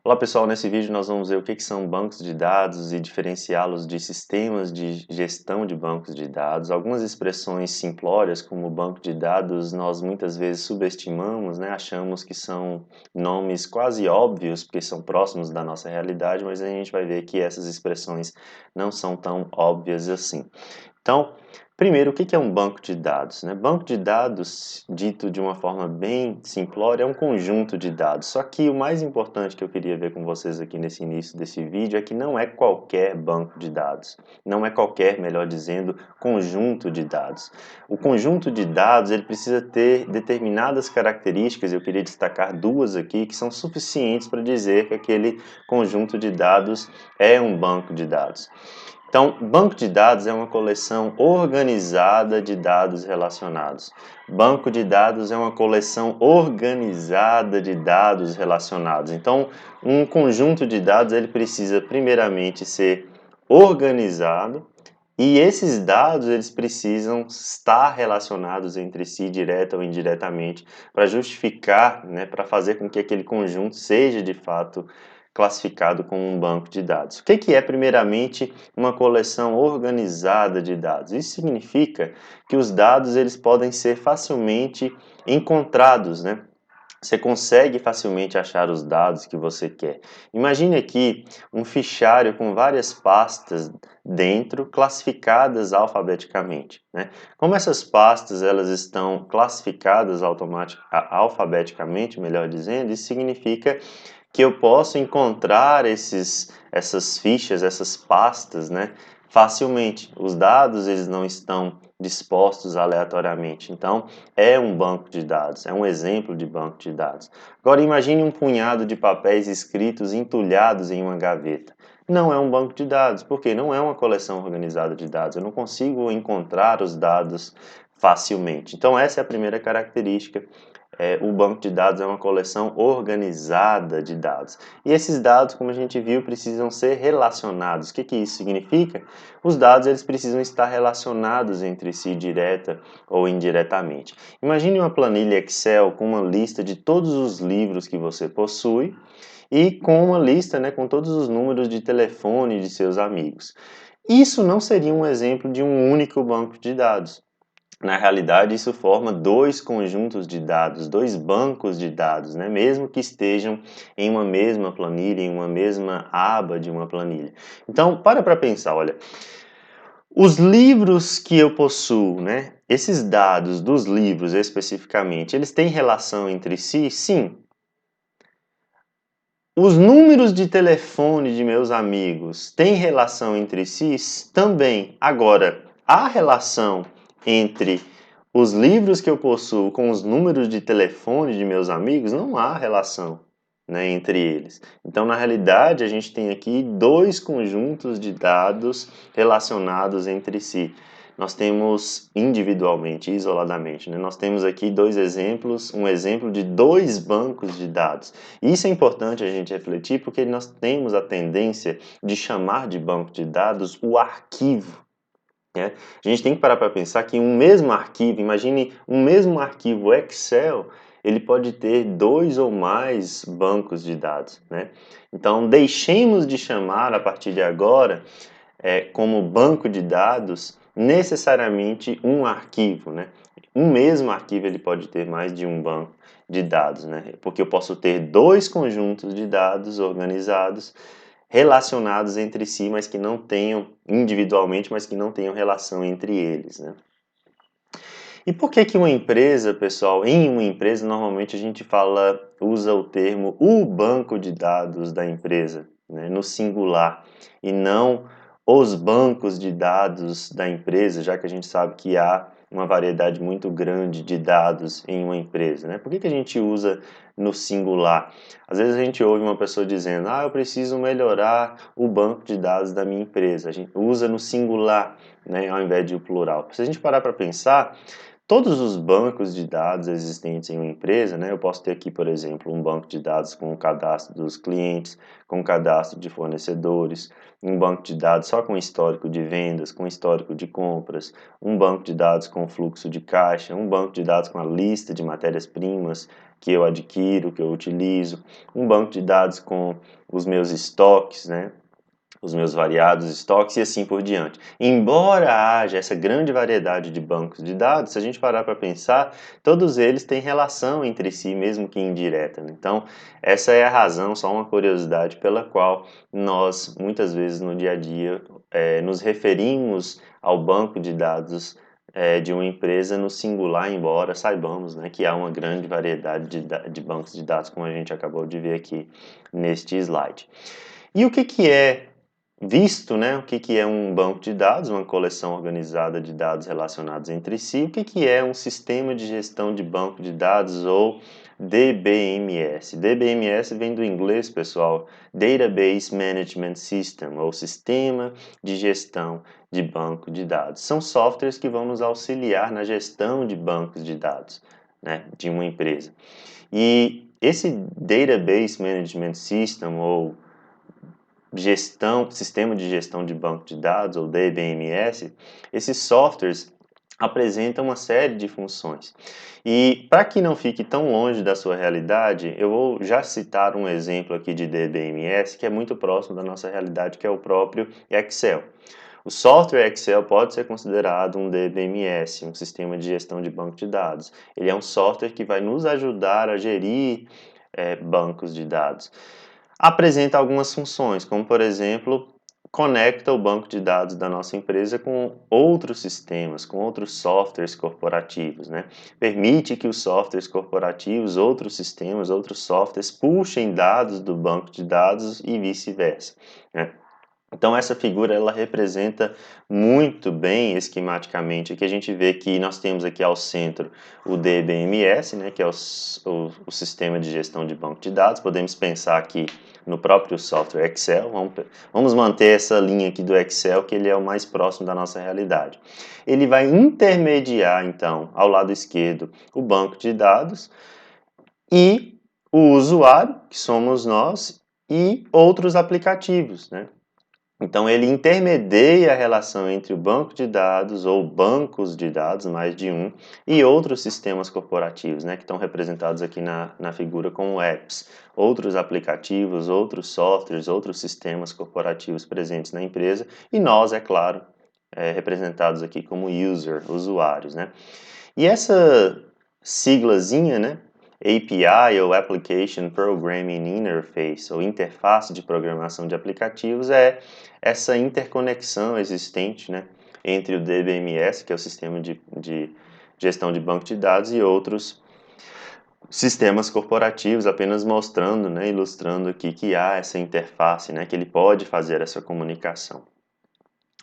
Olá pessoal, nesse vídeo nós vamos ver o que são bancos de dados e diferenciá-los de sistemas de gestão de bancos de dados. Algumas expressões simplórias, como banco de dados, nós muitas vezes subestimamos, né? Achamos que são nomes quase óbvios, porque são próximos da nossa realidade, mas a gente vai ver que essas expressões não são tão óbvias assim. Então, primeiro, o que é um banco de dados, né? Banco de dados, dito de uma forma bem simplória, é um conjunto de dados. Só que o mais importante que eu queria ver com vocês aqui nesse início desse vídeo é que não é qualquer banco de dados. Não é qualquer, melhor dizendo, conjunto de dados. O conjunto de dados, ele precisa ter determinadas características, eu queria destacar duas aqui, que são suficientes para dizer que aquele conjunto de dados é um banco de dados. Então, banco de dados é uma coleção organizada de dados relacionados. Banco de dados é uma coleção organizada de dados relacionados. Então, um conjunto de dados ele precisa primeiramente ser organizado e esses dados eles precisam estar relacionados entre si direta ou indiretamente para justificar, né, para fazer com que aquele conjunto seja de fato classificado como um banco de dados. O que é primeiramente uma coleção organizada de dados? Isso significa que os dados eles podem ser facilmente encontrados, né? Você consegue facilmente achar os dados que você quer. Imagine aqui um fichário com várias pastas dentro, classificadas alfabeticamente, né? Como essas pastas elas estão classificadas alfabeticamente, melhor dizendo, isso significa que eu posso encontrar essas fichas, essas pastas, né, facilmente. Os dados eles não estão dispostos aleatoriamente. Então, é um banco de dados, é um exemplo de banco de dados. Agora, imagine um punhado de papéis escritos entulhados em uma gaveta. Não é um banco de dados, porque não é uma coleção organizada de dados. Eu não consigo encontrar os dados facilmente. Então, essa é a primeira característica. O banco de dados é uma coleção organizada de dados. E esses dados, como a gente viu, precisam ser relacionados. O que isso significa? Os dados eles precisam estar relacionados entre si, direta ou indiretamente. Imagine uma planilha Excel com uma lista de todos os livros que você possui e com uma lista, né, com todos os números de telefone de seus amigos. Isso não seria um exemplo de um único banco de dados. Na realidade, isso forma dois conjuntos de dados, dois bancos de dados, né? Mesmo que estejam em uma mesma planilha, em uma mesma aba de uma planilha. Então, para pensar, olha, os livros que eu possuo, né? Esses dados dos livros especificamente, eles têm relação entre si? Sim. Os números de telefone de meus amigos têm relação entre si? Também. Agora, a relação entre os livros que eu possuo com os números de telefone de meus amigos, não há relação, né, entre eles. Então, na realidade, a gente tem aqui dois conjuntos de dados relacionados entre si. Nós temos individualmente, isoladamente, né? Nós temos aqui dois exemplos, um exemplo de dois bancos de dados. E isso é importante a gente refletir porque nós temos a tendência de chamar de banco de dados o arquivo. Né? A gente tem que parar para pensar que um mesmo arquivo, imagine um mesmo arquivo Excel, ele pode ter dois ou mais bancos de dados. Né? Então, deixemos de chamar a partir de agora como banco de dados necessariamente um arquivo, né? Um mesmo arquivo ele pode ter mais de um banco de dados, né? Porque eu posso ter dois conjuntos de dados organizados, relacionados entre si, mas que não tenham individualmente, mas que não tenham relação entre eles, né? E por que uma empresa, pessoal, em uma empresa normalmente a gente usa o termo o banco de dados da empresa, né, no singular, e não os bancos de dados da empresa, já que a gente sabe que há uma variedade muito grande de dados em uma empresa, né? Por que a gente usa no singular? Às vezes a gente ouve uma pessoa dizendo, eu preciso melhorar o banco de dados da minha empresa. A gente usa no singular, né, ao invés de o plural. Se a gente parar para pensar, todos os bancos de dados existentes em uma empresa, né, eu posso ter aqui, por exemplo, um banco de dados com o cadastro dos clientes, com o cadastro de fornecedores, um banco de dados só com histórico de vendas, com histórico de compras, um banco de dados com fluxo de caixa, um banco de dados com a lista de matérias-primas que eu adquiro, que eu utilizo, um banco de dados com os meus estoques, né? Os meus variados estoques e assim por diante. Embora haja essa grande variedade de bancos de dados, se a gente parar para pensar, todos eles têm relação entre si, mesmo que indireta, né? Então, essa é a razão, só uma curiosidade, pela qual nós, muitas vezes no dia a dia, nos referimos ao banco de dados de uma empresa no singular, embora saibamos, né, que há uma grande variedade de bancos de dados, como a gente acabou de ver aqui neste slide. E o que é visto, né, o que é um banco de dados, uma coleção organizada de dados relacionados entre si, o que é um sistema de gestão de banco de dados ou DBMS. DBMS vem do inglês, pessoal, Database Management System, ou Sistema de Gestão de Banco de Dados. São softwares que vão nos auxiliar na gestão de bancos de dados, né, de uma empresa. E esse Database Management System, ou sistema de gestão de banco de dados, ou DBMS, esses softwares apresentam uma série de funções. E para que não fique tão longe da sua realidade, eu vou já citar um exemplo aqui de DBMS que é muito próximo da nossa realidade, que é o próprio Excel. O software Excel pode ser considerado um DBMS, um sistema de gestão de banco de dados. Ele é um software que vai nos ajudar a gerir bancos de dados. Apresenta algumas funções, como por exemplo, conecta o banco de dados da nossa empresa com outros sistemas, com outros softwares corporativos, né? Permite que os softwares corporativos, outros sistemas, outros softwares puxem dados do banco de dados e vice-versa, né? Então essa figura ela representa muito bem esquematicamente que a gente vê que nós temos aqui ao centro o DBMS, né, que é o sistema de gestão de banco de dados. Podemos pensar aqui no próprio software Excel. Vamos manter essa linha aqui do Excel, que ele é o mais próximo da nossa realidade. Ele vai intermediar então ao lado esquerdo o banco de dados e o usuário, que somos nós, e outros aplicativos, né? Então, ele intermedia a relação entre o banco de dados ou bancos de dados, mais de um, e outros sistemas corporativos, né, que estão representados aqui na figura como apps, outros aplicativos, outros softwares, outros sistemas corporativos presentes na empresa, e nós, é claro, representados aqui como usuários, né. E essa siglazinha, né, API ou Application Programming Interface, ou interface de programação de aplicativos, é essa interconexão existente, né, entre o DBMS, que é o sistema de gestão de banco de dados, e outros sistemas corporativos, apenas mostrando, né, ilustrando aqui que há essa interface, né, que ele pode fazer essa comunicação.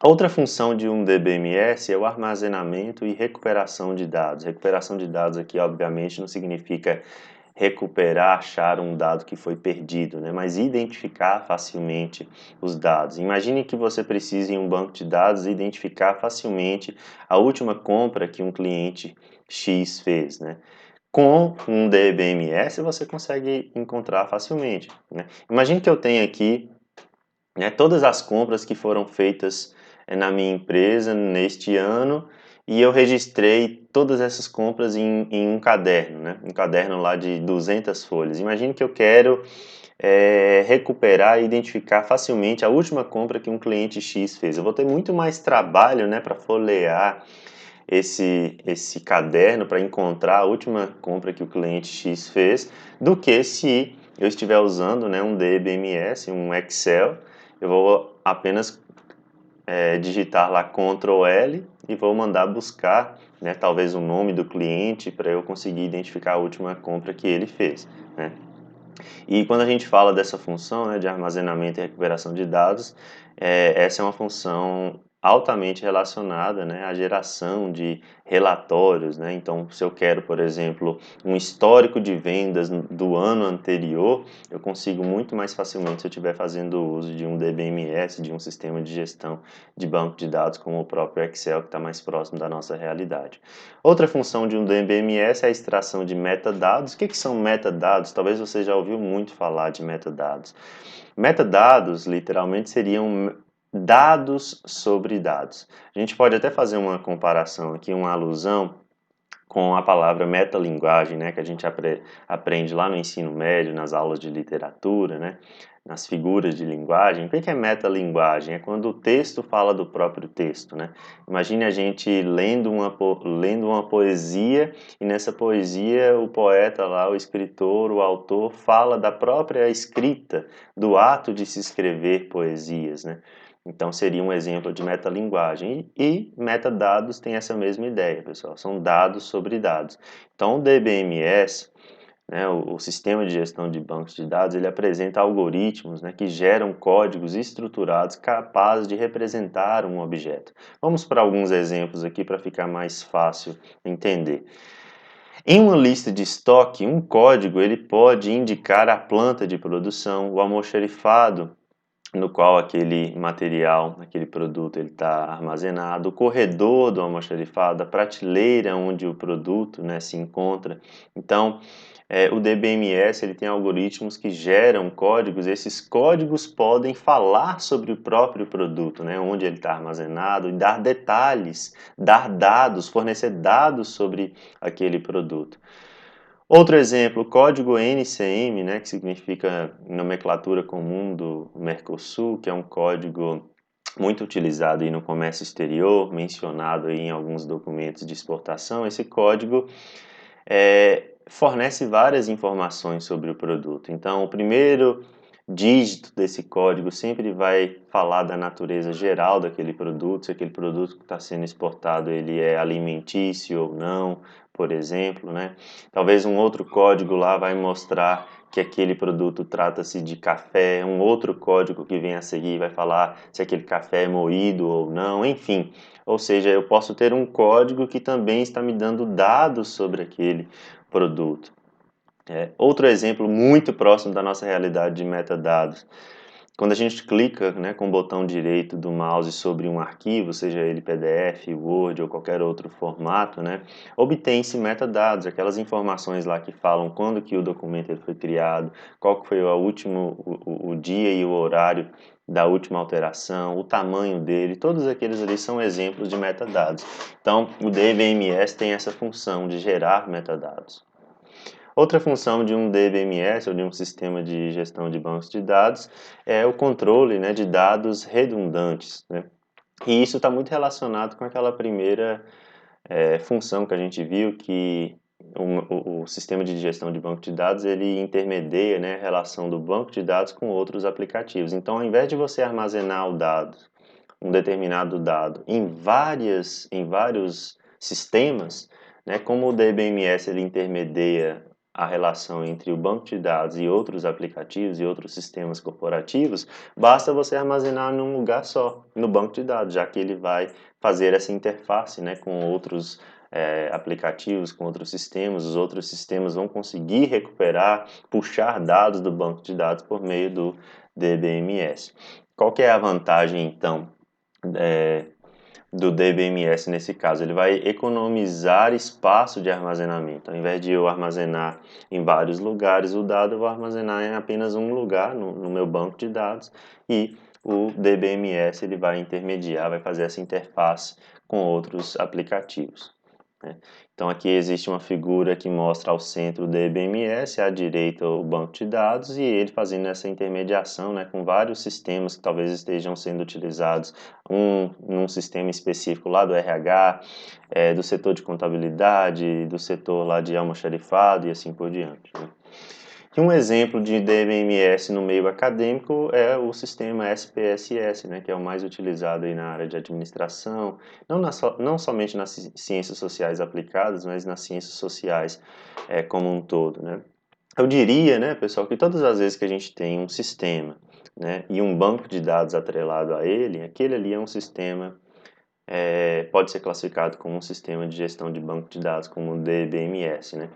Outra função de um DBMS é o armazenamento e recuperação de dados. Recuperação de dados aqui, obviamente, não significa recuperar, achar um dado que foi perdido, né? Mas identificar facilmente os dados. Imagine que você precise em um banco de dados identificar facilmente a última compra que um cliente X fez, né? Com um DBMS você consegue encontrar facilmente, né? Imagine que eu tenho aqui, né, todas as compras que foram feitas na minha empresa neste ano e eu registrei todas essas compras em um caderno, né? Um caderno lá de 200 folhas. Imagine que eu quero recuperar e identificar facilmente a última compra que um cliente X fez. Eu vou ter muito mais trabalho, né, para folhear esse caderno para encontrar a última compra que o cliente X fez, do que se eu estiver usando, né, um DBMS, um Excel. Eu vou apenas digitar lá Ctrl L e vou mandar buscar, né, talvez o nome do cliente para eu conseguir identificar a última compra que ele fez, né? E quando a gente fala dessa função, né, de armazenamento e recuperação de dados, essa é uma função altamente relacionada, né, à geração de relatórios, né? Então, se eu quero, por exemplo, um histórico de vendas do ano anterior, eu consigo muito mais facilmente se eu estiver fazendo uso de um DBMS, de um sistema de gestão de banco de dados como o próprio Excel, que está mais próximo da nossa realidade. Outra função de um DBMS é a extração de metadados. O que são metadados? Talvez você já ouviu muito falar de metadados. Metadados, literalmente, seriam dados sobre dados. A gente pode até fazer uma comparação aqui, uma alusão com a palavra metalinguagem, né, que a gente aprende lá no ensino médio, nas aulas de literatura, né, nas figuras de linguagem. O que é metalinguagem? É quando o texto fala do próprio texto, né? Imagine a gente lendo uma poesia e nessa poesia o poeta lá, o escritor, o autor fala da própria escrita, do ato de se escrever poesias, né? Então seria um exemplo de metalinguagem. E metadados tem essa mesma ideia, pessoal. São dados sobre dados. Então o DBMS, né, o Sistema de Gestão de Bancos de Dados, ele apresenta algoritmos, né, que geram códigos estruturados capazes de representar um objeto. Vamos para alguns exemplos aqui para ficar mais fácil entender. Em uma lista de estoque, um código ele pode indicar a planta de produção, o almoxarifado no qual aquele material, aquele produto ele está armazenado, o corredor do almoxarifado, a prateleira onde o produto, né, se encontra. Então, o DBMS ele tem algoritmos que geram códigos. Esses códigos podem falar sobre o próprio produto, né, onde ele está armazenado, e dar detalhes, dar dados, fornecer dados sobre aquele produto. Outro exemplo, o código NCM, né, que significa Nomenclatura Comum do Mercosul, que é um código muito utilizado aí no comércio exterior, mencionado aí em alguns documentos de exportação. Esse código fornece várias informações sobre o produto. Então, o primeiro dígito desse código sempre vai falar da natureza geral daquele produto, se aquele produto que está sendo exportado ele é alimentício ou não, por exemplo, né? Talvez um outro código lá vai mostrar que aquele produto trata-se de café, um outro código que vem a seguir vai falar se aquele café é moído ou não, enfim. Ou seja, eu posso ter um código que também está me dando dados sobre aquele produto. Outro exemplo muito próximo da nossa realidade de metadados. Quando a gente clica, né, com o botão direito do mouse sobre um arquivo, seja ele PDF, Word ou qualquer outro formato, né, obtém-se metadados, aquelas informações lá que falam quando que o documento ele foi criado, qual que foi o dia e o horário da última alteração, o tamanho dele, todos aqueles ali são exemplos de metadados. Então, o DBMS tem essa função de gerar metadados. Outra função de um DBMS ou de um sistema de gestão de bancos de dados é o controle, né, de dados redundantes, né? E isso está muito relacionado com aquela primeira função que a gente viu, que o sistema de gestão de banco de dados ele intermedia, né, a relação do banco de dados com outros aplicativos. Então, ao invés de você armazenar o dado, um determinado dado em vários sistemas, né, como o DBMS ele intermedia a relação entre o banco de dados e outros aplicativos e outros sistemas corporativos, basta você armazenar num lugar só, no banco de dados, já que ele vai fazer essa interface, né, com outros aplicativos, com outros sistemas. Os outros sistemas vão conseguir recuperar, puxar dados do banco de dados por meio do DBMS. Qual que é a vantagem, então, do DBMS nesse caso? Ele vai economizar espaço de armazenamento. Ao invés de eu armazenar em vários lugares o dado, eu vou armazenar em apenas um lugar no meu banco de dados, e o DBMS ele vai intermediar, vai fazer essa interface com outros aplicativos, né? Então aqui existe uma figura que mostra ao centro o DBMS, à direita o banco de dados, e ele fazendo essa intermediação, né, com vários sistemas que talvez estejam sendo utilizados, num sistema específico lá do RH, do setor de contabilidade, do setor lá de almoxarifado e assim por diante, né? E um exemplo de DBMS no meio acadêmico é o sistema SPSS, né, que é o mais utilizado aí na área de administração, não somente nas ciências sociais aplicadas, mas nas ciências sociais como um todo, né. Eu diria, né, pessoal, que todas as vezes que a gente tem um sistema, né, e um banco de dados atrelado a ele, aquele ali é um sistema, pode ser classificado como um sistema de gestão de banco de dados, como o DBMS, né.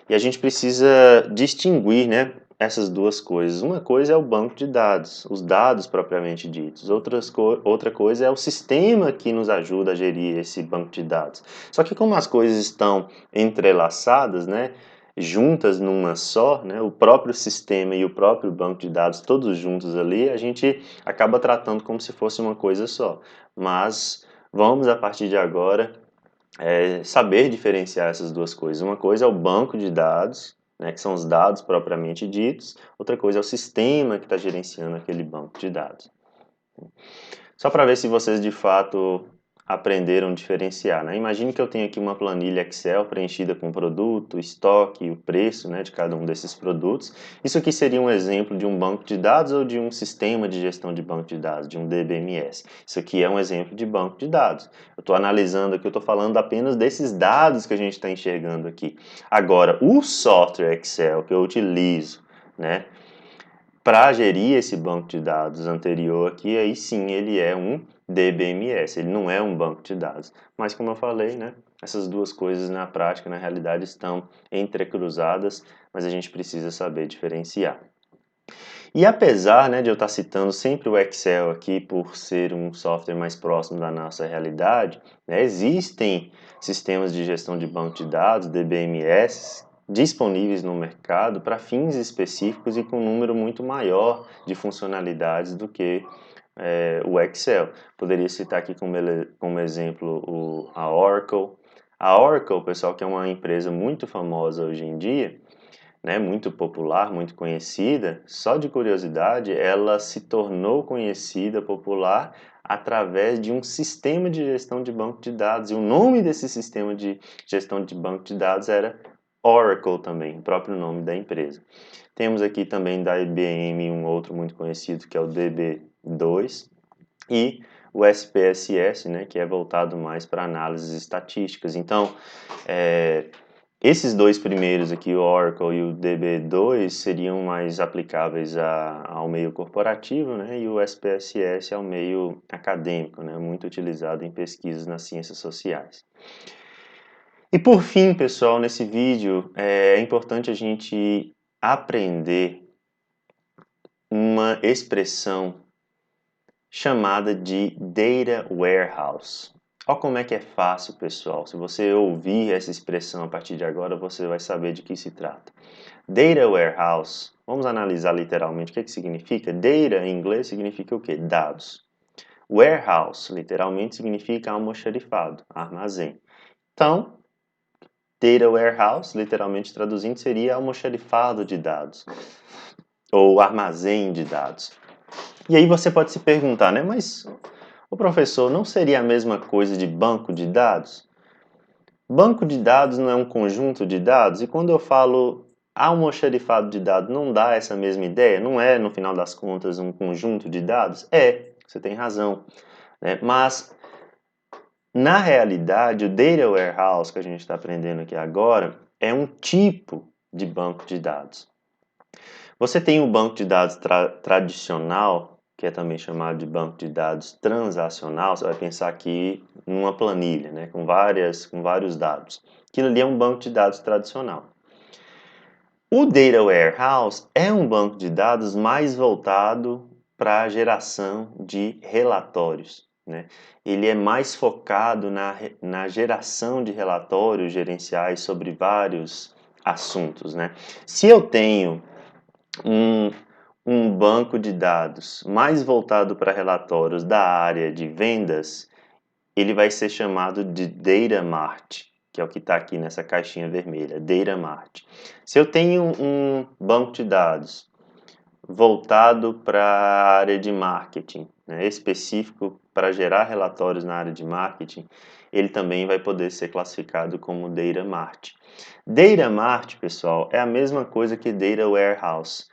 E a gente precisa distinguir, né, essas duas coisas. Uma coisa é o banco de dados, os dados propriamente ditos. Outra coisa é o sistema que nos ajuda a gerir esse banco de dados. Só que como as coisas estão entrelaçadas, né, juntas numa só, né, o próprio sistema e o próprio banco de dados, todos juntos ali, a gente acaba tratando como se fosse uma coisa só. Mas vamos, a partir de agora, saber diferenciar essas duas coisas. Uma coisa é o banco de dados, né, que são os dados propriamente ditos, outra coisa é o sistema que está gerenciando aquele banco de dados. Só para ver se vocês de fato aprenderam a diferenciar, né? Imagine que eu tenho aqui uma planilha Excel preenchida com o produto, o estoque e o preço, né, de cada um desses produtos. Isso aqui seria um exemplo de um banco de dados ou de um sistema de gestão de banco de dados, de um DBMS. Isso aqui é um exemplo de banco de dados. Eu estou analisando aqui, eu estou falando apenas desses dados que a gente está enxergando aqui. Agora, o software Excel que eu utilizo, né, para gerir esse banco de dados anterior aqui, aí sim ele é um DBMS, ele não é um banco de dados. Mas como eu falei, né, essas duas coisas na prática, na realidade, estão entrecruzadas, mas a gente precisa saber diferenciar. E apesar, né, de eu estar citando sempre o Excel aqui por ser um software mais próximo da nossa realidade, né, existem sistemas de gestão de banco de dados, DBMS, disponíveis no mercado para fins específicos e com um número muito maior de funcionalidades do que o Excel. Poderia citar aqui como exemplo a Oracle. A Oracle, pessoal, que é uma empresa muito famosa hoje em dia, né, muito popular, muito conhecida, só de curiosidade, ela se tornou conhecida, popular, através de um sistema de gestão de banco de dados. E o nome desse sistema de gestão de banco de dados era Oracle também, o próprio nome da empresa. Temos aqui também da IBM um outro muito conhecido, que é o DB2, e o SPSS, né, que é voltado mais para análises estatísticas. Então, esses dois primeiros aqui, o Oracle e o DB2, seriam mais aplicáveis ao meio corporativo, né? E o SPSS ao meio acadêmico, né? Muito utilizado em pesquisas nas ciências sociais. E por fim, pessoal, nesse vídeo é importante a gente aprender uma expressão chamada de Data Warehouse. Olha como é que é fácil, pessoal. Se você ouvir essa expressão a partir de agora, você vai saber de que se trata. Data Warehouse, vamos analisar literalmente o que significa. Data em inglês significa o quê? Dados. Warehouse, literalmente, significa almoxarifado, armazém. Então, Data Warehouse, literalmente traduzindo, seria almoxarifado de dados, ou armazém de dados. E aí você pode se perguntar, né? Mas, o professor, não seria a mesma coisa de banco de dados? Banco de dados não é um conjunto de dados? E quando eu falo almoxarifado de dados, não dá essa mesma ideia? Não é, no final das contas, um conjunto de dados? É, você tem razão, né? Mas, na realidade, o Data Warehouse que a gente está aprendendo aqui agora é um tipo de banco de dados. Você tem o banco de dados tradicional, que é também chamado de banco de dados transacional. Você vai pensar aqui numa planilha, né, com vários dados. Aquilo ali é um banco de dados tradicional. O Data Warehouse é um banco de dados mais voltado para a geração de relatórios, né? Ele é mais focado na geração de relatórios gerenciais sobre vários assuntos, né? Se eu tenho um banco de dados mais voltado para relatórios da área de vendas, ele vai ser chamado de Data Mart, que é o que está aqui nessa caixinha vermelha, Data Mart. Se eu tenho um banco de dados voltado para a área de marketing, né, específico para gerar relatórios na área de marketing, ele também vai poder ser classificado como Data Mart. Data Mart, pessoal, é a mesma coisa que Data Warehouse.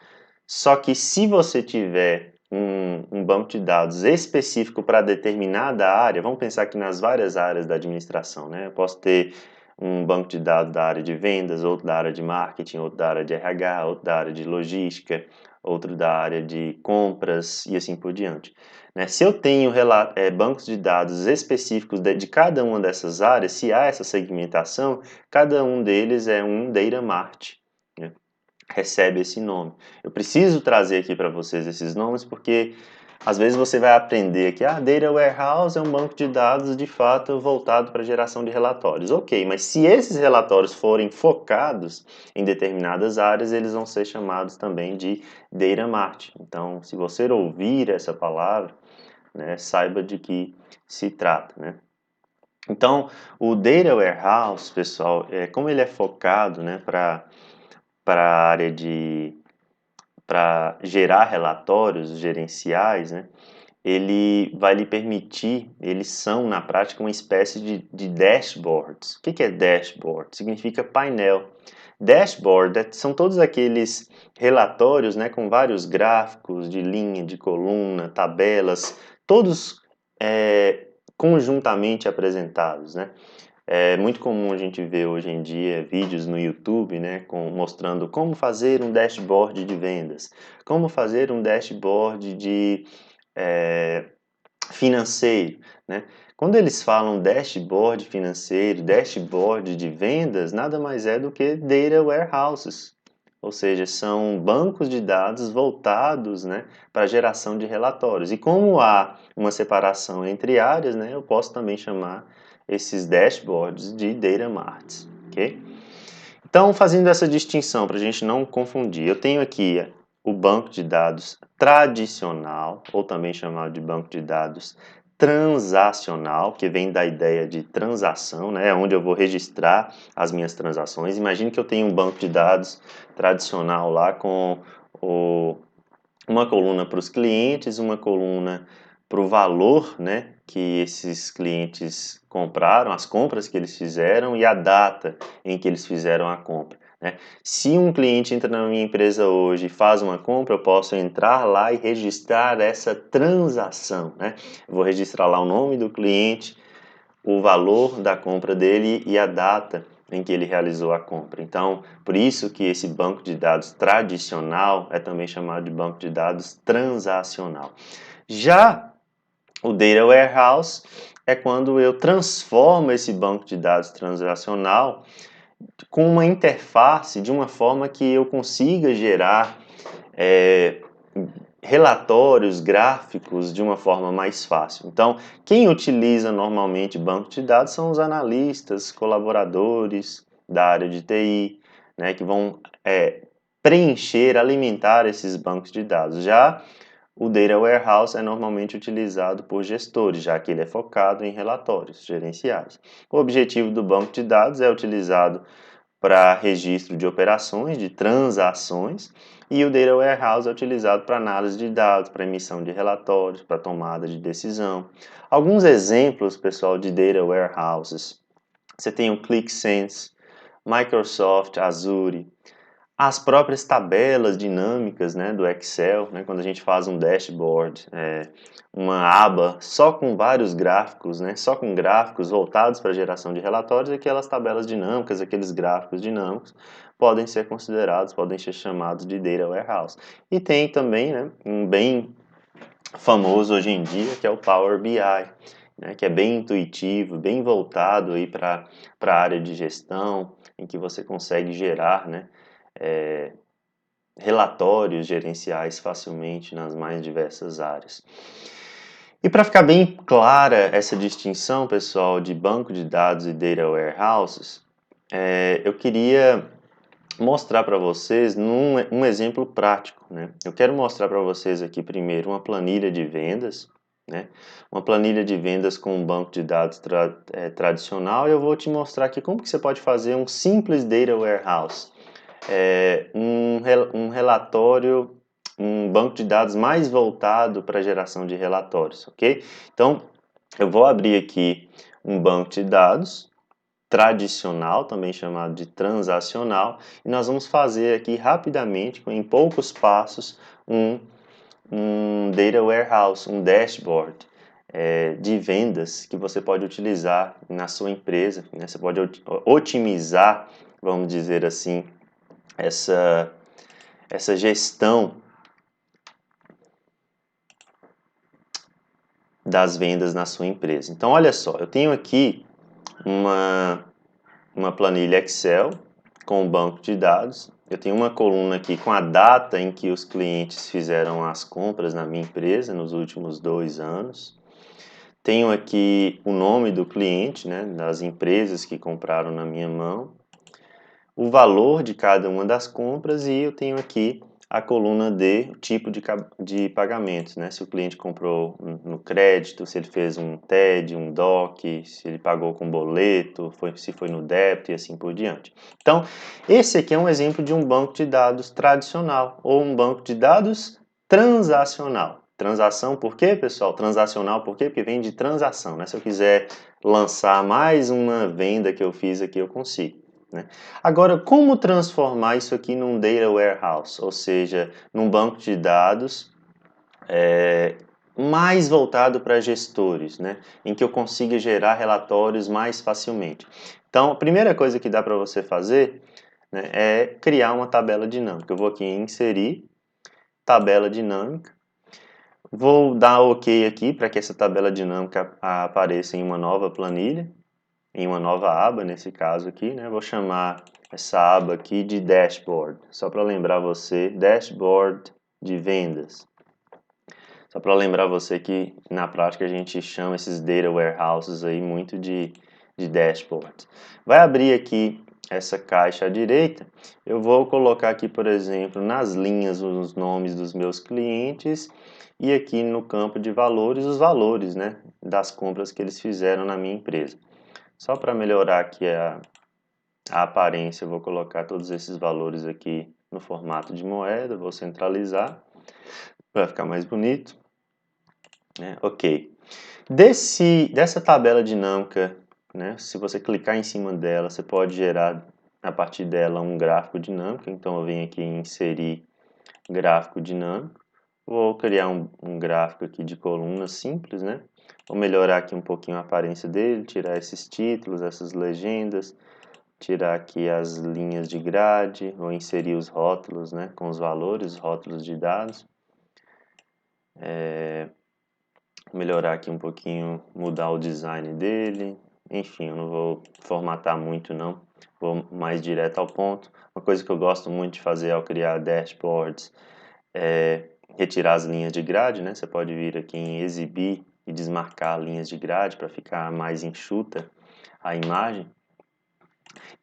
Só que se você tiver um banco de dados específico para determinada área, vamos pensar aqui nas várias áreas da administração, né? Eu posso ter um banco de dados da área de vendas, outro da área de marketing, outro da área de RH, outro da área de logística, outro da área de compras e assim por diante, né? Se eu tenho bancos de dados específicos de cada uma dessas áreas, se há essa segmentação, cada um deles é um Data Mart, né? Recebe esse nome. Eu preciso trazer aqui para vocês esses nomes porque Às vezes você vai aprender que Data Warehouse é um banco de dados de fato voltado para a geração de relatórios. Ok, mas se esses relatórios forem focados em determinadas áreas, eles vão ser chamados também de Data Mart. Então, se você ouvir essa palavra, né, saiba de que se trata, né? Então, o Data Warehouse, pessoal, como ele é focado, né, para a área para gerar relatórios gerenciais, né, ele vai lhe permitir, eles são na prática uma espécie de dashboards. O que é dashboard? Significa painel. Dashboard são todos aqueles relatórios, né, com vários gráficos de linha, de coluna, tabelas, todos conjuntamente apresentados, né? É muito comum a gente ver hoje em dia vídeos no YouTube, né, mostrando como fazer um dashboard de vendas, como fazer um dashboard de financeiro, né? Quando eles falam dashboard financeiro, dashboard de vendas, nada mais é do que data warehouses, ou seja, são bancos de dados voltados, né, para a geração de relatórios. E como há uma separação entre áreas, né, eu posso também chamar esses dashboards de data marts, ok? Então, fazendo essa distinção para a gente não confundir, eu tenho aqui o banco de dados tradicional, ou também chamado de banco de dados transacional, que vem da ideia de transação, né, onde eu vou registrar as minhas transações. Imagine que eu tenho um banco de dados tradicional lá com uma coluna para os clientes, uma coluna para o valor, né, que esses clientes compraram, as compras que eles fizeram e a data em que eles fizeram a compra, né? Se um cliente entra na minha empresa hoje e faz uma compra, eu posso entrar lá e registrar essa transação, né? Eu vou registrar lá o nome do cliente, o valor da compra dele e a data em que ele realizou a compra. Então, por isso que esse banco de dados tradicional é também chamado de banco de dados transacional. Já o Data Warehouse é quando eu transformo esse banco de dados transacional com uma interface de uma forma que eu consiga gerar relatórios, gráficos de uma forma mais fácil. Então, quem utiliza normalmente banco de dados são os analistas, colaboradores da área de TI, né, que vão preencher, alimentar esses bancos de dados. Já o Data Warehouse é normalmente utilizado por gestores, já que ele é focado em relatórios gerenciais. O objetivo do banco de dados é utilizado para registro de operações, de transações, e o Data Warehouse é utilizado para análise de dados, para emissão de relatórios, para tomada de decisão. Alguns exemplos, pessoal, de Data Warehouses. Você tem o ClickSense, Microsoft Azure, as próprias tabelas dinâmicas, né, do Excel, né, quando a gente faz um dashboard, uma aba só com vários gráficos, né, só com gráficos voltados para a geração de relatórios, aquelas tabelas dinâmicas, aqueles gráficos dinâmicos, podem ser considerados, podem ser chamados de Data Warehouse. E tem também, né, um bem famoso hoje em dia, que é o Power BI, né, que é bem intuitivo, bem voltado aí para a área de gestão, em que você consegue gerar, né, relatórios gerenciais facilmente nas mais diversas áreas. E para ficar bem clara essa distinção, pessoal, de banco de dados e data warehouses, eu queria mostrar para vocês um exemplo prático, né? Eu quero mostrar para vocês aqui primeiro uma planilha de vendas, né? Uma planilha de vendas com um banco de dados tradicional, e eu vou te mostrar aqui como que você pode fazer um simples data warehouse, um relatório, um banco de dados mais voltado para a geração de relatórios, ok? Então, eu vou abrir aqui um banco de dados tradicional, também chamado de transacional, e nós vamos fazer aqui rapidamente, em poucos passos, um data warehouse, um dashboard de vendas que você pode utilizar na sua empresa, né? Você pode otimizar, vamos dizer assim, essa gestão das vendas na sua empresa. Então, olha só, eu tenho aqui uma planilha Excel com um banco de dados Eu tenho uma coluna aqui com a data em que os clientes fizeram as compras na minha empresa nos últimos 2 anos. Tenho aqui o nome do cliente, né, das empresas que compraram na minha mão, o valor de cada uma das compras e eu tenho aqui a coluna de tipo de pagamentos, né? Se o cliente comprou no crédito, se ele fez um TED, um DOC, se ele pagou com boleto, se foi no débito e assim por diante. Então, esse aqui é um exemplo de um banco de dados tradicional ou um banco de dados transacional. Transação por quê, pessoal? Transacional por quê? Porque vem de transação, né? Se eu quiser lançar mais uma venda que eu fiz aqui, eu consigo. Né? Agora, como transformar isso aqui num data warehouse, ou seja, num banco de dados mais voltado para gestores, né? Em que eu consiga gerar relatórios mais facilmente. Então, a primeira coisa que dá para você fazer, né, é criar uma tabela dinâmica. Eu vou aqui em inserir, tabela dinâmica. Vou dar OK aqui para que essa tabela dinâmica apareça em uma nova planilha, em uma nova aba, nesse caso aqui, né? Vou chamar essa aba aqui de Dashboard, só para lembrar você, Dashboard de vendas. Só para lembrar você que na prática a gente chama esses data warehouses aí muito de dashboard. Vai abrir aqui essa caixa à direita, eu vou colocar aqui, por exemplo, nas linhas os nomes dos meus clientes e aqui no campo de valores, os valores, né, das compras que eles fizeram na minha empresa. Só para melhorar aqui a aparência, eu vou colocar todos esses valores aqui no formato de moeda, vou centralizar para ficar mais bonito. Ok. Dessa tabela dinâmica, né, se você clicar em cima dela, você pode gerar a partir dela um gráfico dinâmico. Então eu venho aqui em inserir gráfico dinâmico. Vou criar um gráfico aqui de colunas simples, né? Vou melhorar aqui um pouquinho a aparência dele, tirar esses títulos, essas legendas, tirar aqui as linhas de grade, vou inserir os rótulos, né, com os valores, os rótulos de dados. Melhorar aqui um pouquinho, mudar o design dele. Enfim, eu não vou formatar muito não, vou mais direto ao ponto. Uma coisa que eu gosto muito de fazer ao criar dashboards é retirar as linhas de grade, né? Você pode vir aqui em exibir e desmarcar linhas de grade para ficar mais enxuta a imagem.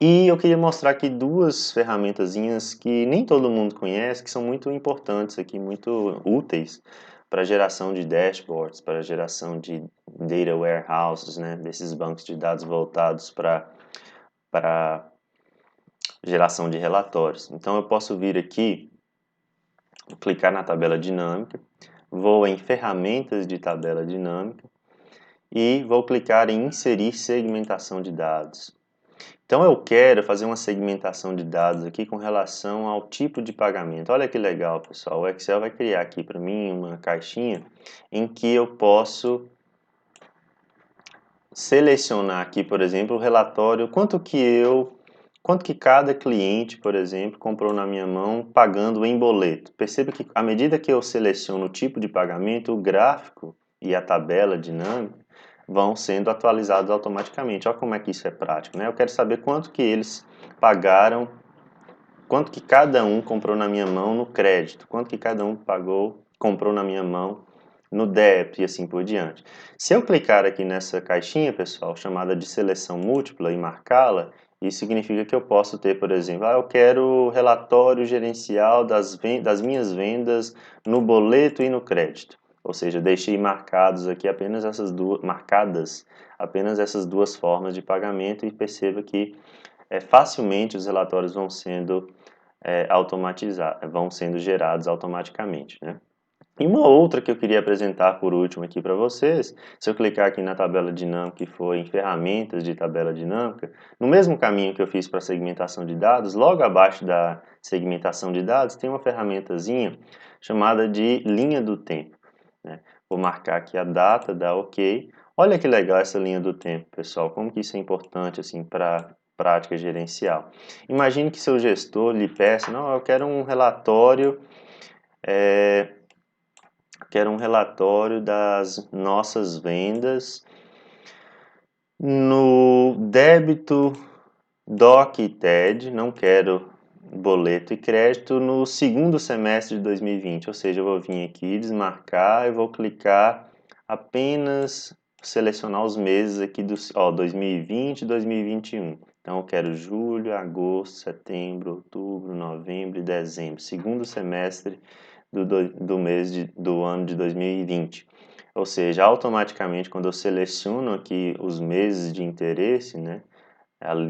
E eu queria mostrar aqui duas ferramentazinhas que nem todo mundo conhece, que são muito importantes aqui, muito úteis para geração de dashboards, para geração de data warehouses, né, desses bancos de dados voltados para geração de relatórios. Então eu posso vir aqui, clicar na tabela dinâmica, vou em ferramentas de tabela dinâmica e vou clicar em inserir segmentação de dados. Então eu quero fazer uma segmentação de dados aqui com relação ao tipo de pagamento. Olha que legal, pessoal. O Excel vai criar aqui para mim uma caixinha em que eu posso selecionar aqui, por exemplo, o relatório, quanto que cada cliente, por exemplo, comprou na minha mão pagando em boleto. Perceba que à medida que eu seleciono o tipo de pagamento, o gráfico e a tabela dinâmica vão sendo atualizados automaticamente. Olha como é que isso é prático, né? Eu quero saber quanto que eles pagaram, quanto que cada um comprou na minha mão no crédito, quanto que cada um comprou na minha mão no débito e assim por diante. Se eu clicar aqui nessa caixinha, pessoal, chamada de seleção múltipla e marcá-la, isso significa que eu posso ter, por exemplo, eu quero relatório gerencial das minhas vendas no boleto e no crédito. Ou seja, deixei marcadas apenas essas duas formas de pagamento e perceba que facilmente os relatórios vão sendo automatizados, vão sendo gerados automaticamente, né? E uma outra que eu queria apresentar por último aqui para vocês, se eu clicar aqui na tabela dinâmica e for em ferramentas de tabela dinâmica, no mesmo caminho que eu fiz para a segmentação de dados, logo abaixo da segmentação de dados tem uma ferramentazinha chamada de linha do tempo, né? Vou marcar aqui a data, dar OK. Olha que legal essa linha do tempo, pessoal, como que isso é importante assim para prática gerencial. Imagine que seu gestor lhe peça, não, eu quero um relatório das nossas vendas no débito DOC e TED, não quero boleto e crédito no segundo semestre de 2020, ou seja, eu vou vir aqui desmarcar, eu vou clicar apenas selecionar os meses aqui do 2020 e 2021. Então eu quero julho, agosto, setembro, outubro, novembro e dezembro, segundo semestre do ano de 2020. Ou seja, automaticamente quando eu seleciono aqui os meses de interesse, né,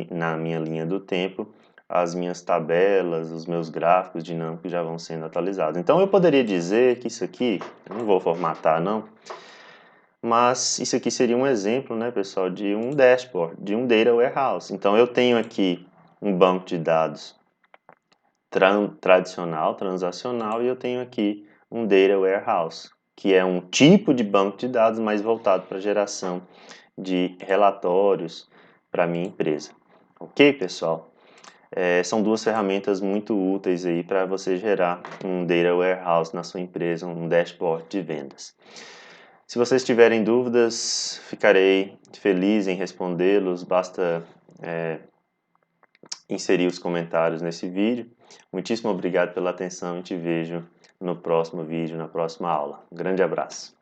na minha linha do tempo, as minhas tabelas, os meus gráficos dinâmicos já vão sendo atualizados. Então eu poderia dizer que isso aqui, eu não vou formatar não, mas isso aqui seria um exemplo, né, pessoal, de um dashboard, de um data warehouse. Então eu tenho aqui um banco de dados tradicional, transacional, e eu tenho aqui um data warehouse, que é um tipo de banco de dados mais voltado para a geração de relatórios para a minha empresa. Ok, pessoal? São duas ferramentas muito úteis aí para você gerar um data warehouse na sua empresa, um dashboard de vendas. Se vocês tiverem dúvidas, ficarei feliz em respondê-los. Basta inserir os comentários nesse vídeo. Muitíssimo obrigado pela atenção e te vejo no próximo vídeo, na próxima aula. Um grande abraço.